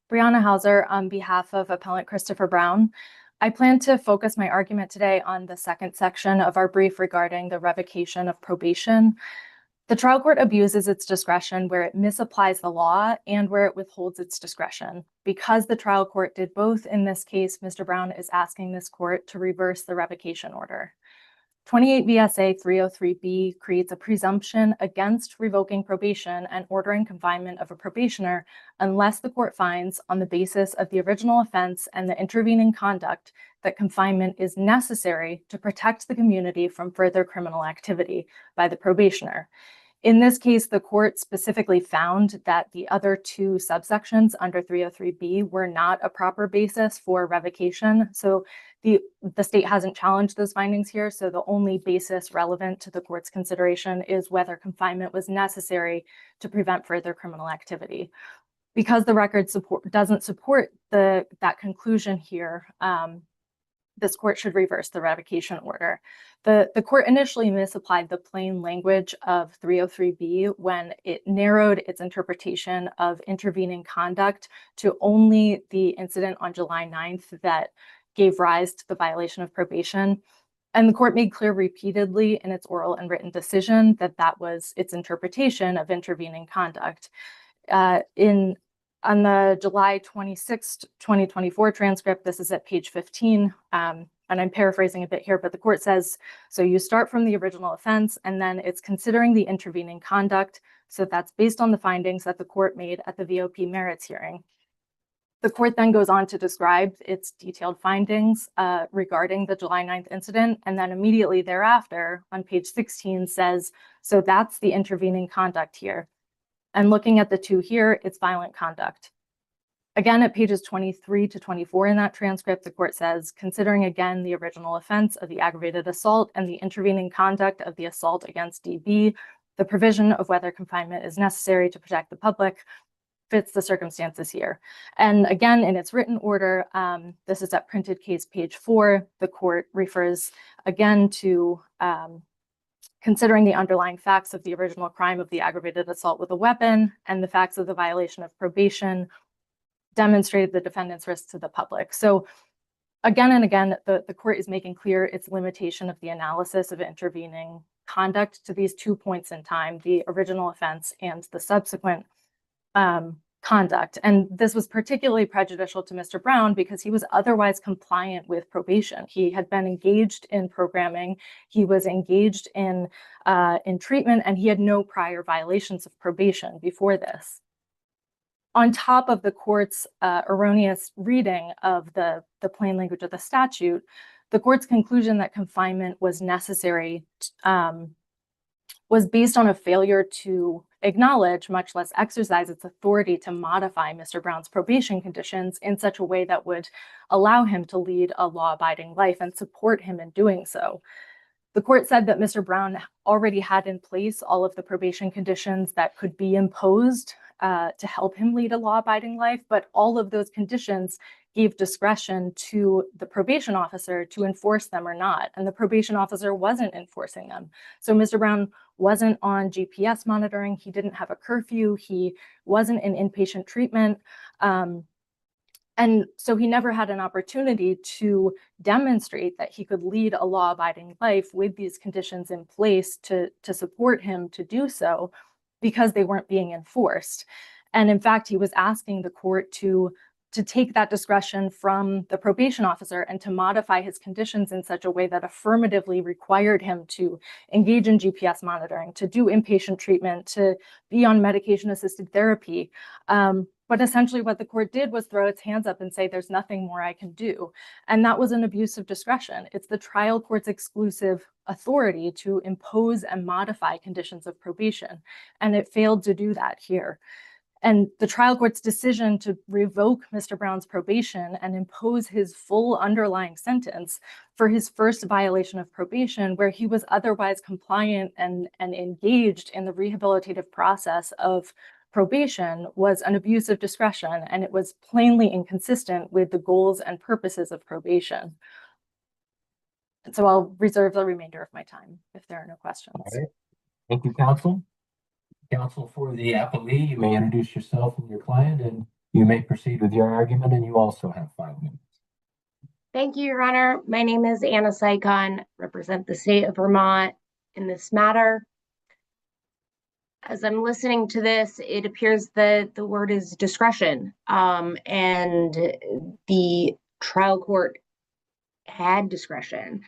Brianna Hauser on behalf of Appellant Christopher Brown. I plan to focus my argument today on the second section of our brief regarding the revocation of probation. The trial court abuses its discretion where it misapplies the law and where it withholds its discretion. Because the trial court did both in this case, Mr. Brown is asking this court to reverse the revocation order. 28 VSA 303B creates a presumption against revoking probation and ordering confinement of a probationer unless the court finds, on the basis of the original offense and the intervening conduct, that confinement is necessary to protect the community from further criminal activity by the probationer. In this case, the court specifically found that the other two subsections under 303B were not a proper basis for revocation. So the state hasn't challenged those findings here. So the only basis relevant to the court's consideration is whether confinement was necessary to prevent further criminal activity. Because the record doesn't support that conclusion here, this court should reverse the revocation order. The court initially misapplied the plain language of 303B when it narrowed its interpretation of intervening conduct to only the incident on July 9th that gave rise to the violation of probation. And the court made clear repeatedly in its oral and written decision that that was its interpretation of intervening conduct. On the July 26th, 2024 transcript, this is at page 15, and I'm paraphrasing a bit here, but the court says, so you start from the original offense, and then it's considering the intervening conduct. So that's based on the findings that the court made at the VOP merits hearing. The court then goes on to describe its detailed findings regarding the July 9th incident, and then immediately thereafter, on page 16, says, so that's the intervening conduct here. And looking at the two here, it's violent conduct. Again, at pages 23 to 24 in that transcript, the court says, considering again the original offense of the aggravated assault and the intervening conduct of the assault against DB, the provision of whether confinement is necessary to protect the public fits the circumstances here. And again, in its written order, this is at printed case page 4, the court refers again to considering the underlying facts of the original crime of the aggravated assault with a weapon and the facts of the violation of probation demonstrated the defendant's risk to the public. So again and again, the court is making clear its limitation of the analysis of intervening conduct to these 2 points in time, the original offense and the subsequent conduct. And this was particularly prejudicial to Mr. Brown because he was otherwise compliant with probation. He had been engaged in programming, he was engaged in treatment, and he had no prior violations of probation before this. On top of the court's erroneous reading of the plain language of the statute, the court's conclusion that confinement was necessary was based on a failure to acknowledge, much less exercise its authority to modify Mr. Brown's probation conditions in such a way that would allow him to lead a law-abiding life and support him in doing so. The court said that Mr. Brown already had in place all of the probation conditions that could be imposed to help him lead a law-abiding life, but all of those conditions gave discretion to the probation officer to enforce them or not, and the probation officer wasn't enforcing them. So Mr. Brown wasn't on GPS monitoring, he didn't have a curfew, he wasn't in inpatient treatment, and so he never had an opportunity to demonstrate that he could lead a law-abiding life with these conditions in place to support him to do so because they weren't being enforced. And in fact, he was asking the court to take that discretion from the probation officer and to modify his conditions in such a way that affirmatively required him to engage in GPS monitoring, to do inpatient treatment, to be on medication-assisted therapy. But essentially what the court did was throw its hands up and say, there's nothing more I can do. And that was an abuse of discretion. It's the trial court's exclusive authority to impose and modify conditions of probation. And it failed to do that here. And the trial court's decision to revoke Mr. Brown's probation and impose his full underlying sentence for his first violation of probation, where he was otherwise compliant and engaged in the rehabilitative process of probation, was an abuse of discretion, and it was plainly inconsistent with the goals and purposes of probation. And so I'll reserve the remainder of my time if there are no questions. All right. Thank you, counsel. Counsel for the appellee, you may introduce yourself and your client and You may proceed with your argument, and you also have 5 minutes. Thank you, Your Honor. My name is Anna Saikon, represent the state of Vermont in this matter. As I'm listening to this, it appears that the word is discretion, and the trial court had discretion.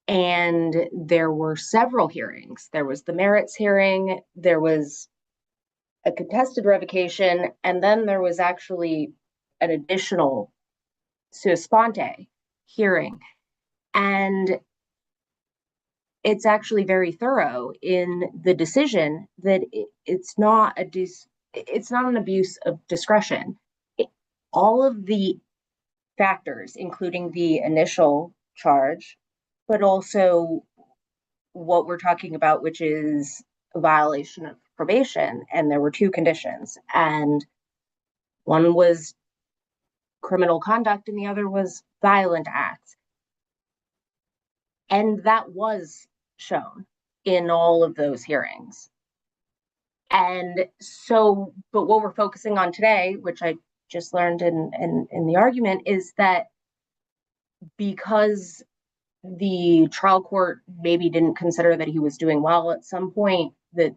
And there were several hearings. There was the merits hearing, there was a contested revocation, and then there was actually an additional sua sponte hearing. And it's actually very thorough in the decision that it's not an abuse of discretion. All of the factors, including the initial charge, but also what we're talking about, which is a violation of probation, and there were 2 conditions, and one was criminal conduct and the other was violent acts. And that was shown in all of those hearings. And so, but what we're focusing on today, which I just learned in the argument, is that because the trial court maybe didn't consider that he was doing well at some point, that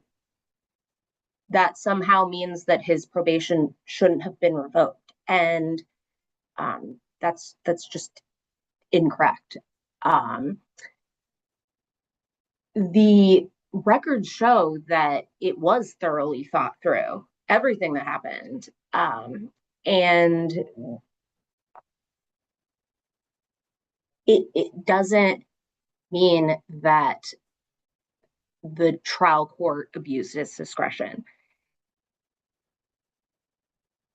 somehow means that his probation shouldn't have been revoked. And that's just incorrect. The records show that it was thoroughly thought through, everything that happened. And it doesn't mean that the trial court abused its discretion,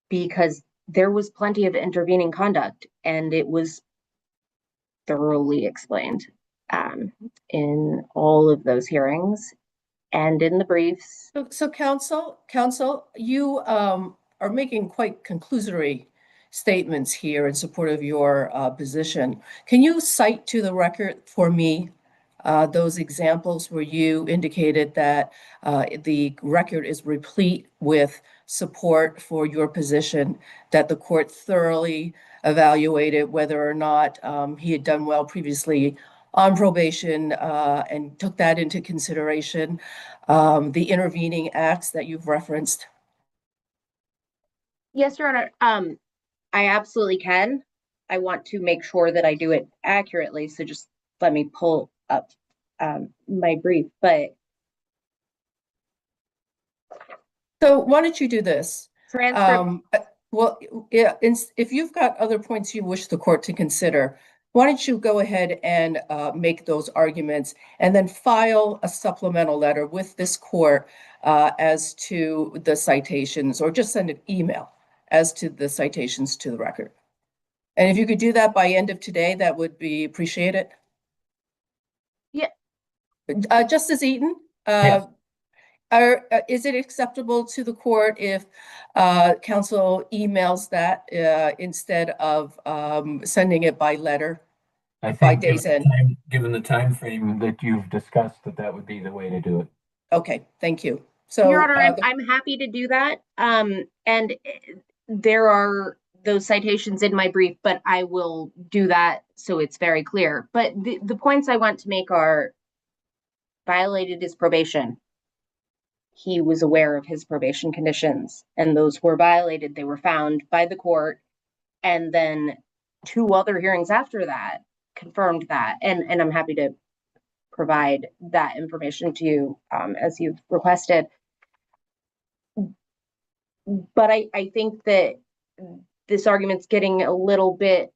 because there was plenty of intervening conduct and it was thoroughly explained in all of those hearings and in the briefs. So counsel, you are making quite conclusory statements here in support of your position. Can you cite to the record for me those examples where you indicated that the record is replete with support for your position, that the court thoroughly evaluated whether or not he had done well previously on probation and took that into consideration, the intervening acts that you've referenced? Yes, Your Honor. I absolutely can. I want to make sure that I do it accurately, so just let me pull up my brief. But so why don't you do this? transcript. Well, yeah, if you've got other points you wish the court to consider, why don't you go ahead and make those arguments and then file a supplemental letter with this court as to the citations, or just send an email as to the citations to the record. And if you could do that by end of today, that would be appreciated. Yeah. Justice Eaton, Yes. Is it acceptable to the court if counsel emails that instead of sending it by letter? I By think days end. given the time frame that you've discussed, that would be the way to do it. Okay, thank you. So, Your Honor, I'm happy to do that. And there are those citations in my brief, but I will do that so it's very clear. But the points I want to make are: violated his probation. He was aware of his probation conditions, and those were violated. They were found by the court, and then 2 other hearings after that confirmed that. And I'm happy to provide that information to you as you've requested. But I think that this argument's getting a little bit,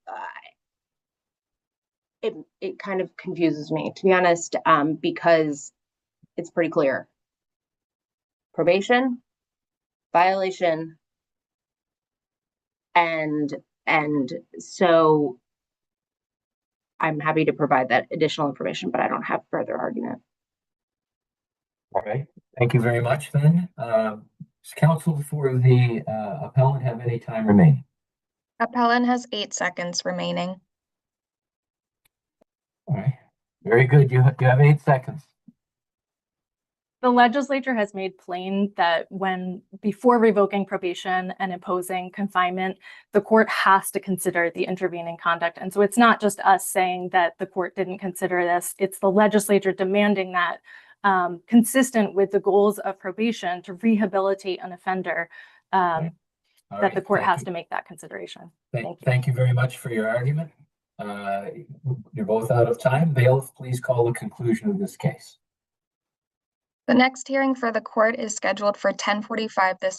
it kind of confuses me, to be honest, because it's pretty clear. Probation, violation, and so I'm happy to provide that additional information, but I don't have further argument. All right. Thank you very much, then. Does counsel for the appellant have any time remaining? Appellant has 8 seconds remaining. All right. Very good. You have 8 seconds. The legislature has made plain that before revoking probation and imposing confinement, the court has to consider the intervening conduct. And so it's not just us saying that the court didn't consider this, it's the legislature demanding that, consistent with the goals of probation to rehabilitate an offender, All that the right, court thank has you. to make that consideration. Thank Thank you. thank you very much for your argument. You're both out of time. Bailiff, please call the conclusion of this case. The next hearing for the court is scheduled for 10:45 this